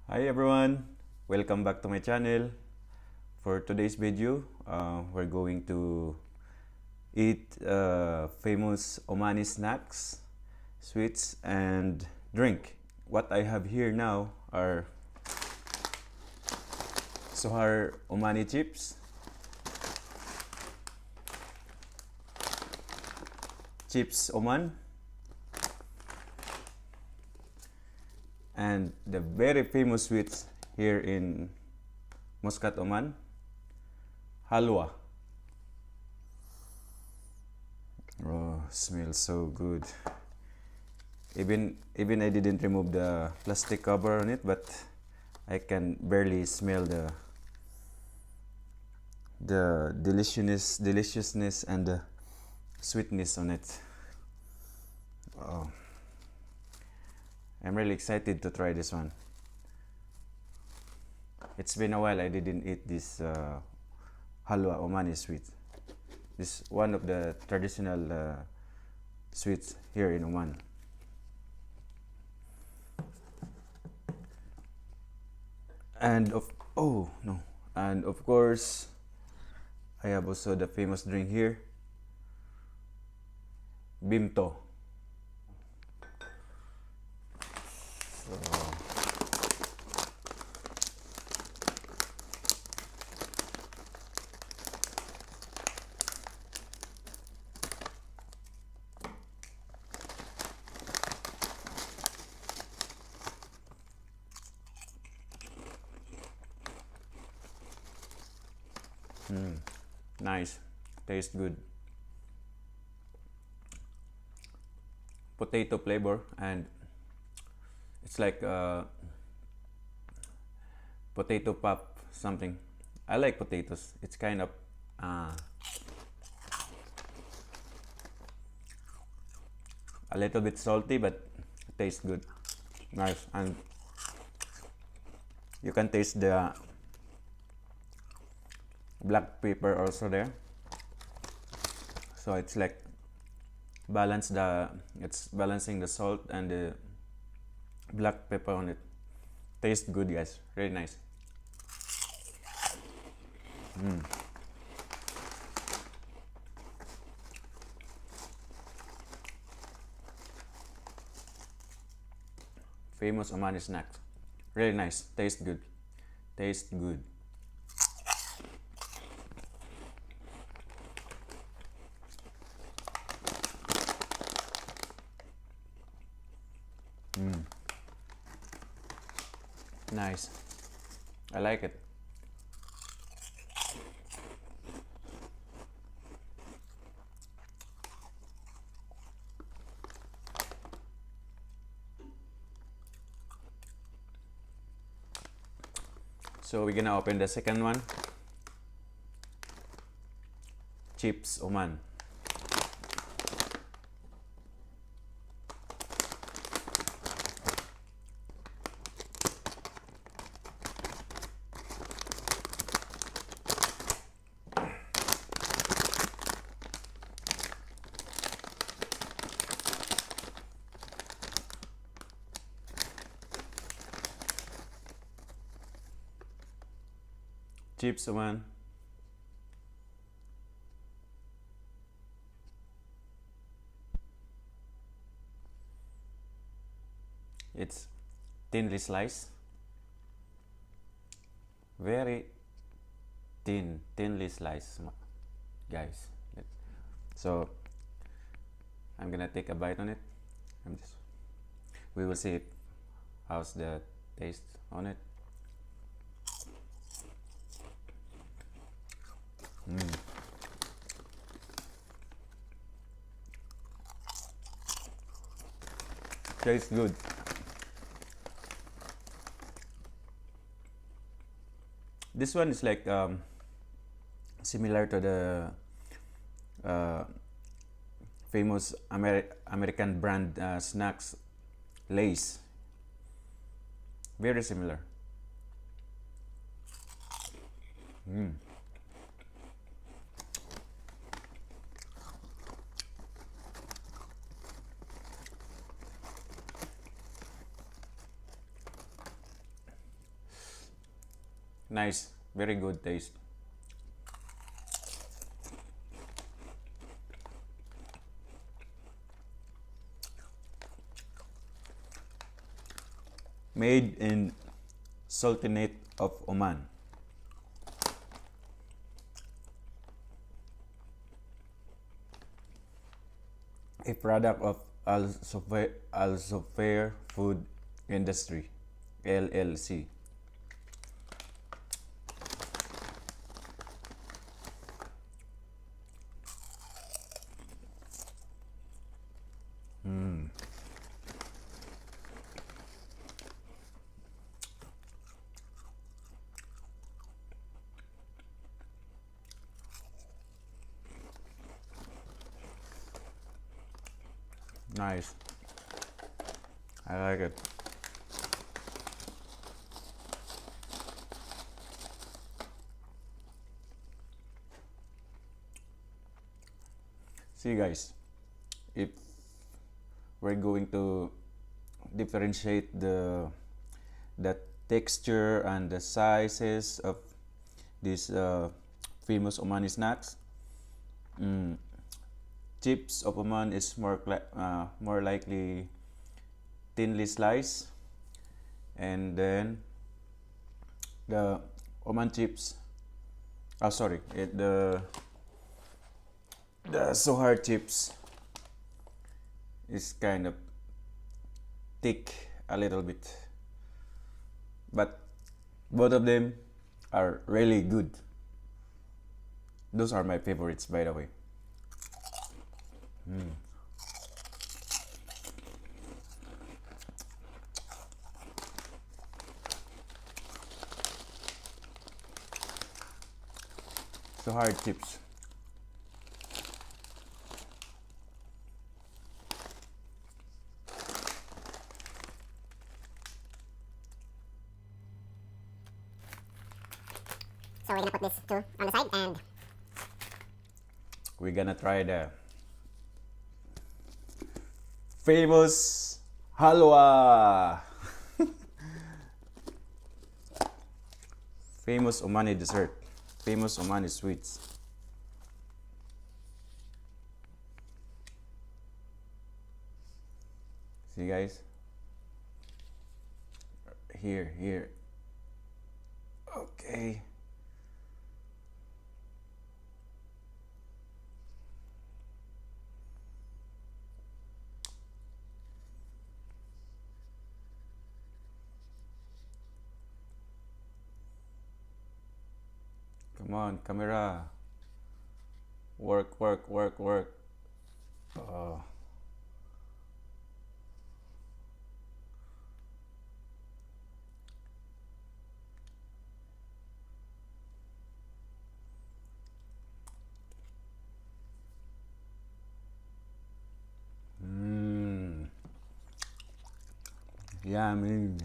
Hi everyone, welcome back to my channel. For today's video, we're going to eat famous Omani snacks, sweets, and drink. What I have here now are Omani Chips, Chips Oman, and the very famous sweets here in Muscat, Oman, Halwa. Oh, smells so good. Even I didn't remove the plastic cover on it, but I can barely smell the deliciousness and the sweetness on it. Oh, I'm really excited to try this one. It's been a while I didn't eat this halwa Omani sweet. This is one of the traditional sweets here in Oman. And of course I have also the famous drink here, Bimto. Nice, tastes good. Potato flavor, and it's like potato pop something. I like potatoes. It's kind of uh, a little bit salty, but it tastes good. Nice, and you can taste the black pepper also there. So it's like it's balancing the salt and the black pepper on it. Tastes good, guys. Really nice. Famous Omani snacks. Really nice. Tastes good. Tastes good. Nice. I like it. So we're gonna open the second one. Chips Oman. Chips Oman. It's thinly sliced. Very thinly sliced, guys. So I'm gonna take a bite on it. We will see how's the taste on it. Tastes good. This one is like similar to the uh, famous American brand snacks, Lay's. Very similar. Nice, very good taste. Made in Sultanate of Oman. A product of Al Sofair Food Industry, LLC. Nice. I like it. See guys, if we're going to differentiate the texture and the sizes of these famous Omani snacks, chips of Oman is more likely thinly sliced, and then the Oman chips, the Sohar chips is kind of thick a little bit, but both of them are really good. Those are my favorites, by the way. Sohar chips. So we're gonna put this two on the side, and We're gonna try the famous halwa. Famous Omani dessert. Famous Omani sweets. See guys? Here. Okay. Come on, camera. Work. Oh. Yummy.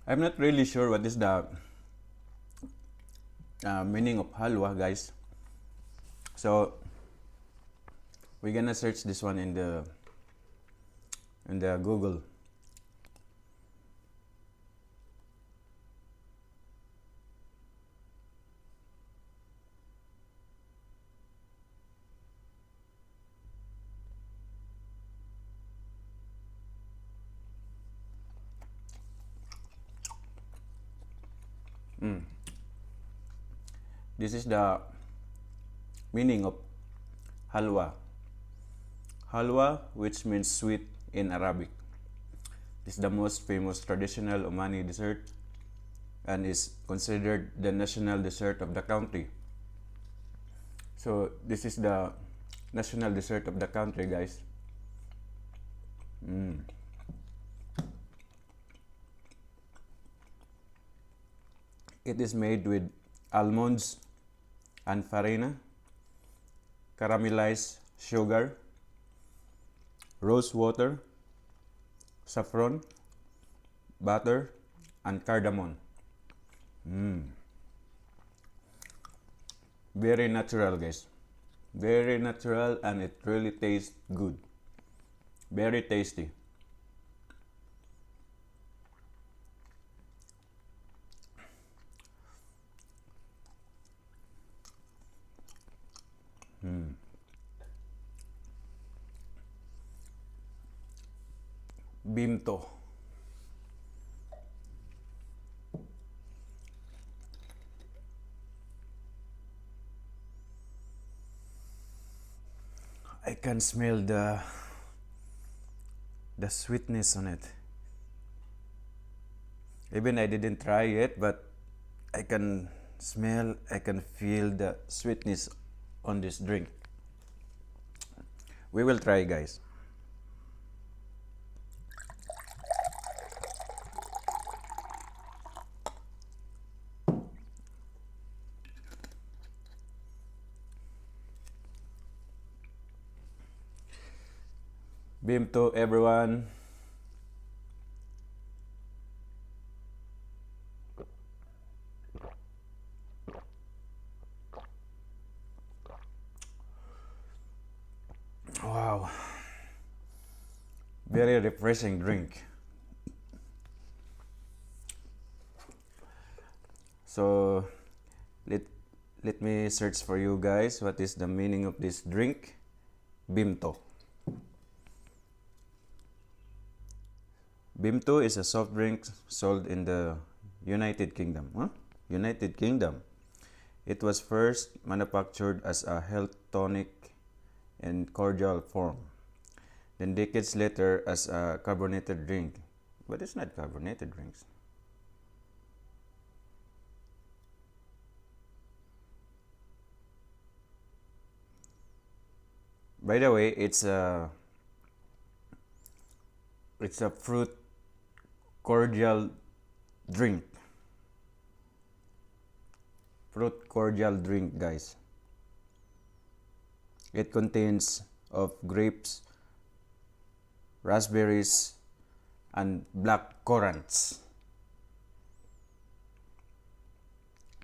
I'm not really sure what is the meaning of halwa, guys. So we're gonna search this one in the Google. This is the meaning of halwa. Halwa, which means sweet in Arabic, is the most famous traditional Omani dessert and is considered the national dessert of the country. So this is the national dessert of the country, guys. It is made with almonds and farina, caramelized sugar, rose water, saffron, butter, and cardamon. Very natural, guys. Very natural, and it really tastes good. Very tasty. Bimto. I can smell the sweetness on it. Even I didn't try it, but I can smell, I can feel the sweetness on this drink. We will try, guys. Bimto, everyone. Wow. Very refreshing drink. So let let me search for you guys what is the meaning of this drink. Bimto. Bimto is a soft drink sold in the United Kingdom. Huh? United Kingdom. It was first manufactured as a health tonic in cordial form. Then decades later as a carbonated drink. But it's not carbonated drinks. By the way, it's a fruit cordial drink. Fruit cordial drink, guys. It contains of grapes, raspberries, and black currants.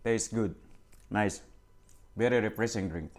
Tastes good. Nice. Very refreshing drink.